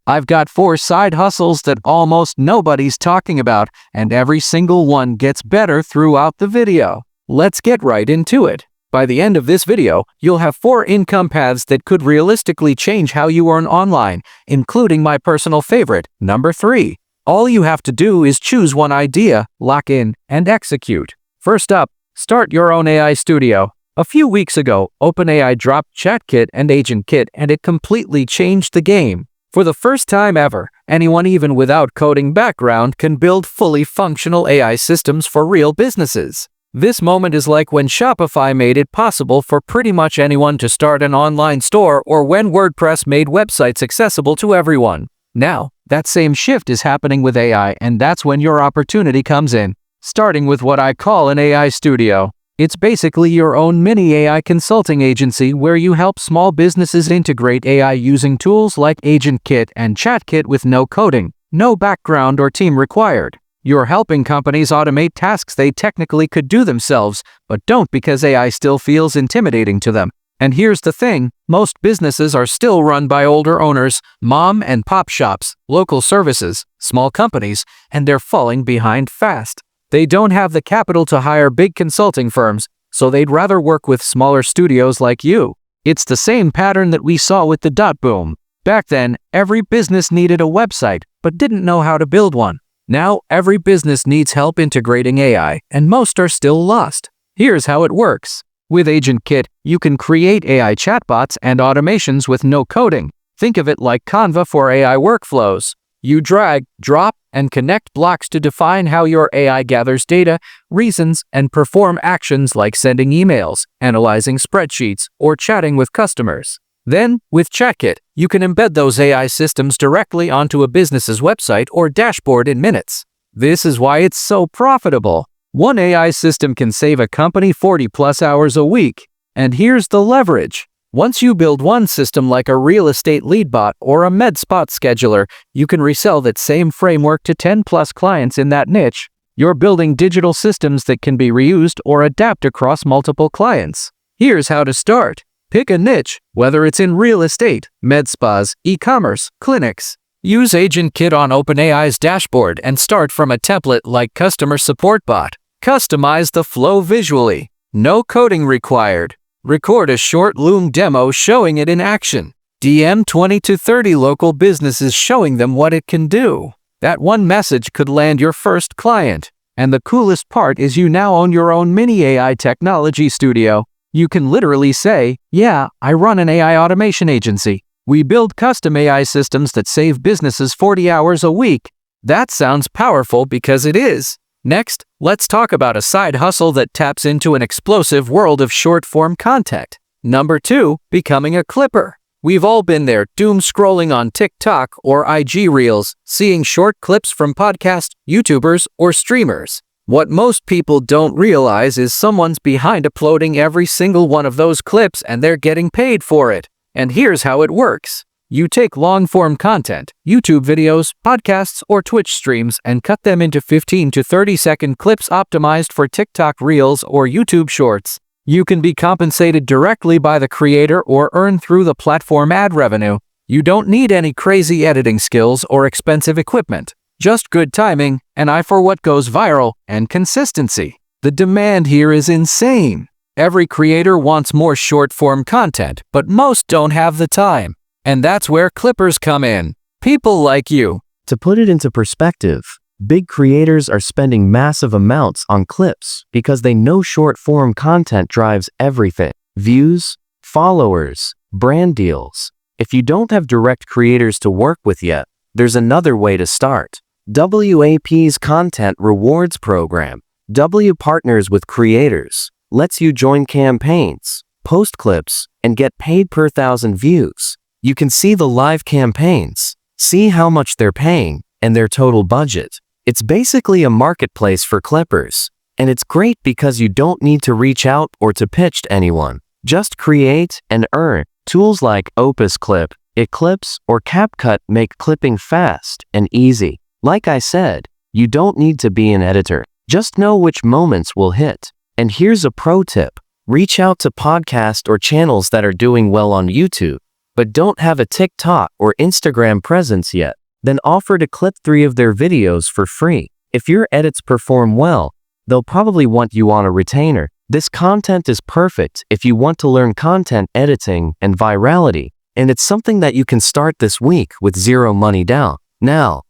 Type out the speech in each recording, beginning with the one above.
I've got 4 side hustles that almost nobody's talking about, and every single one gets better throughout the video. Let's get right into it. By the end of this video, you'll have 4 income paths that could realistically change how you earn online, including my personal favorite, number 3. All you have to do is choose one idea, lock in, and execute. First up, start your own AI studio. A few weeks ago, OpenAI dropped ChatKit and AgentKit, and it completely changed the game. For the first time ever, anyone even without coding background can build fully functional AI systems for real businesses. This moment is like when Shopify made it possible for pretty much anyone to start an online store, or when WordPress made websites accessible to everyone. Now, that same shift is happening with AI, and that's when your opportunity comes in. Starting with what I call an AI studio. It's basically your own mini AI consulting agency where you help small businesses integrate AI using tools like AgentKit and ChatKit with no coding, no background or team required. You're helping companies automate tasks they technically could do themselves, but don't because AI still feels intimidating to them. And here's the thing, most businesses are still run by older owners, mom and pop shops, local services, small companies, and they're falling behind fast. They don't have the capital to hire big consulting firms, so they'd rather work with smaller studios like you. It's the same pattern that we saw with the dot boom. Back then, every business needed a website, but didn't know how to build one. Now, every business needs help integrating AI, and most are still lost. Here's how it works. With AgentKit, you can create AI chatbots and automations with no coding. Think of it like Canva for AI workflows. You drag, drop, and connect blocks to define how your AI gathers data, reasons, and perform actions like sending emails, analyzing spreadsheets, or chatting with customers. Then, with ChatKit, you can embed those AI systems directly onto a business's website or dashboard in minutes. This is why it's so profitable. One AI system can save a company 40+ hours a week. And here's the leverage. Once you build one system like a real estate lead bot or a MedSpot scheduler, you can resell that same framework to 10+ clients in that niche. You're building digital systems that can be reused or adapt across multiple clients. Here's how to start. Pick a niche, whether it's in real estate, med spas, e-commerce, clinics. Use AgentKit on OpenAI's dashboard and start from a template like Customer Support Bot. Customize the flow visually. No coding required. Record a short Loom demo showing it in action. DM 20 to 30 local businesses showing them what it can do. That one message could land your first client. And the coolest part is you now own your own mini AI technology studio. You can literally say, yeah, I run an AI automation agency. We build custom AI systems that save businesses 40 hours a week. That sounds powerful because it is. Next, let's talk about a side hustle that taps into an explosive world of short-form content. Number 2, becoming a clipper. We've all been there, doom scrolling on TikTok or IG Reels, seeing short clips from podcasts, YouTubers, or streamers. What most people don't realize is someone's behind uploading every single one of those clips and they're getting paid for it. And here's how it works. You take long-form content, YouTube videos, podcasts, or Twitch streams, and cut them into 15 to 30-second clips optimized for TikTok Reels or YouTube Shorts. You can be compensated directly by the creator or earn through the platform ad revenue. You don't need any crazy editing skills or expensive equipment. Just good timing, an eye for what goes viral, and consistency. The demand here is insane. Every creator wants more short-form content, but most don't have the time. And that's where clippers come in. People like you. To put it into perspective, big creators are spending massive amounts on clips because they know short-form content drives everything. Views, followers, brand deals. If you don't have direct creators to work with yet, there's another way to start. WAP's Content Rewards Program. W partners with creators, lets you join campaigns, post clips, and get paid per 1,000 views. You can see the live campaigns, see how much they're paying, and their total budget. It's basically a marketplace for clippers. And it's great because you don't need to reach out or to pitch to anyone. Just create and earn. Tools like Opus Clip, Eclipse, or CapCut make clipping fast and easy. Like I said, you don't need to be an editor. Just know which moments will hit. And here's a pro tip. Reach out to podcasts or channels that are doing well on YouTube. but don't have a TikTok or Instagram presence yet? Then offer to clip 3 of their videos for free. If your edits perform well, they'll probably want you on a retainer. This content is perfect if you want to learn content editing and virality, and it's something that you can start this week with zero money down. Now,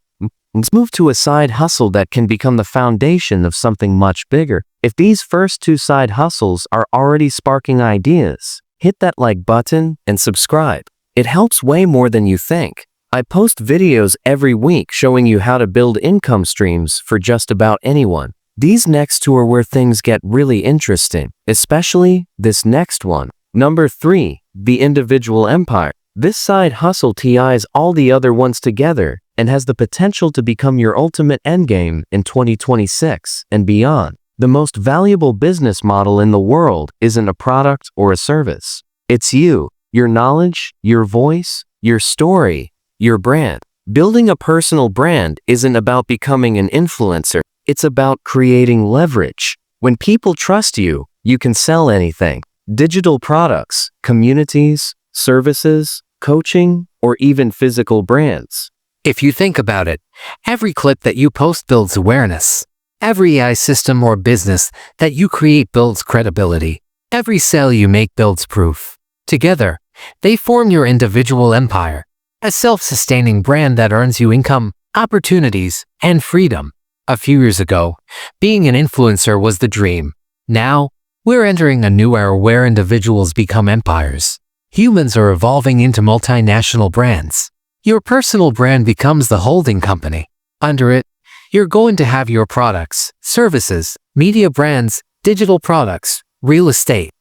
let's move to a side hustle that can become the foundation of something much bigger. If these first 2 side hustles are already sparking ideas, hit that like button and subscribe. It helps way more than you think. I post videos every week showing you how to build income streams for just about anyone. These next 2 are where things get really interesting, especially this next one. Number 3, the individual empire. This side hustle ties all the other ones together and has the potential to become your ultimate endgame in 2026 and beyond. The most valuable business model in the world isn't a product or a service. It's you, your knowledge, your voice, your story, your brand. Building a personal brand isn't about becoming an influencer. It's about creating leverage. When people trust you, you can sell anything. Digital products, communities, services, coaching, or even physical brands. If you think about it, every clip that you post builds awareness. Every AI system or business that you create builds credibility. Every sale you make builds proof. Together, they form your individual empire, a self-sustaining brand that earns you income, opportunities, and freedom. A few years ago, being an influencer was the dream. Now, we're entering a new era where individuals become empires. Humans are evolving into multinational brands. Your personal brand becomes the holding company. Under it, you're going to have your products, services, media brands, digital products, real estate,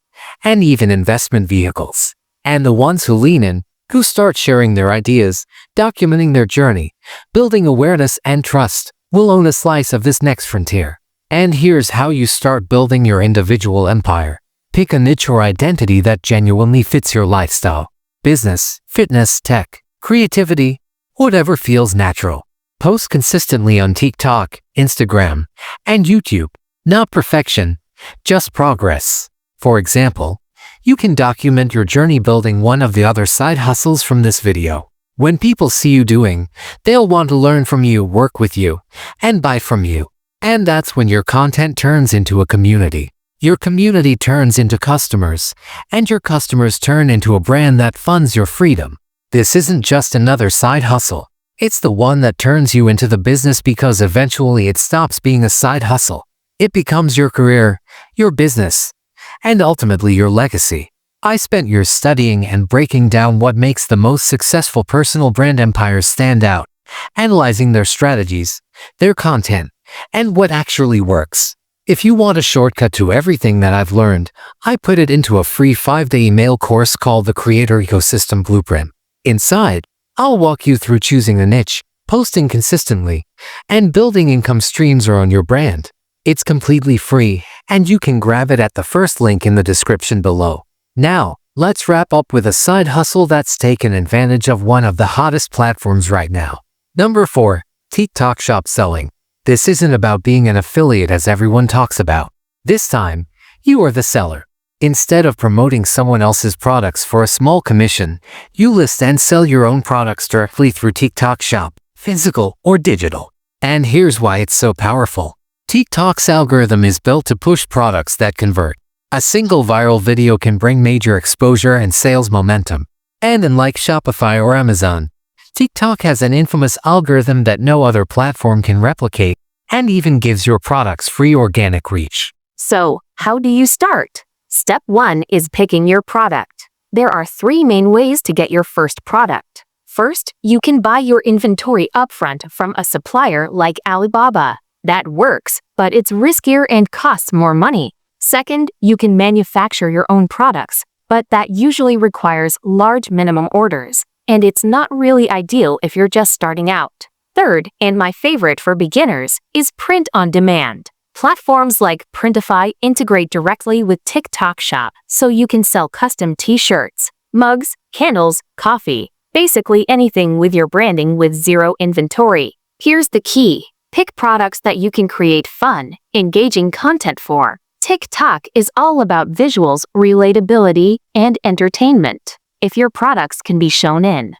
and even investment vehicles. And the ones who lean in, who start sharing their ideas, documenting their journey, building awareness and trust, will own a slice of this next frontier. And here's how you start building your individual empire. Pick a niche or identity that genuinely fits your lifestyle. Business, fitness, tech, creativity, whatever feels natural. Post consistently on TikTok, Instagram, and YouTube. Not perfection, just progress. For example, you can document your journey building one of the other side hustles from this video. When people see you doing, they'll want to learn from you, work with you, and buy from you. And that's when your content turns into a community. Your community turns into customers, and your customers turn into a brand that funds your freedom. This isn't just another side hustle. It's the one that turns you into the business because eventually it stops being a side hustle. It becomes your career, your business, and ultimately your legacy. I spent years studying and breaking down what makes the most successful personal brand empires stand out, analyzing their strategies, their content, and what actually works. If you want a shortcut to everything that I've learned, I put it into a free 5-day email course called the Creator Ecosystem Blueprint. Inside, I'll walk you through choosing a niche, posting consistently, and building income streams around your brand. It's completely free, and you can grab it at the first link in the description below. Now, let's wrap up with a side hustle that's taken advantage of one of the hottest platforms right now. Number 4. TikTok Shop Selling. This isn't about being an affiliate as everyone talks about. This time, you are the seller. Instead of promoting someone else's products for a small commission, you list and sell your own products directly through TikTok Shop, physical or digital. And here's why it's so powerful. TikTok's algorithm is built to push products that convert. A single viral video can bring major exposure and sales momentum. And unlike Shopify or Amazon, TikTok has an infamous algorithm that no other platform can replicate, and even gives your products free organic reach. So, how do you start? Step 1 is picking your product. There are 3 main ways to get your first product. First, you can buy your inventory upfront from a supplier like Alibaba. That works, but it's riskier and costs more money. Second, you can manufacture your own products, but that usually requires large minimum orders, and it's not really ideal if you're just starting out. Third, and my favorite for beginners, is print on demand. Platforms like Printify integrate directly with TikTok Shop, so you can sell custom t-shirts, mugs, candles, coffee, basically anything with your branding with zero inventory. Here's the key. Pick products that you can create fun, engaging content for. TikTok is all about visuals, relatability, and entertainment. if your products can be shown in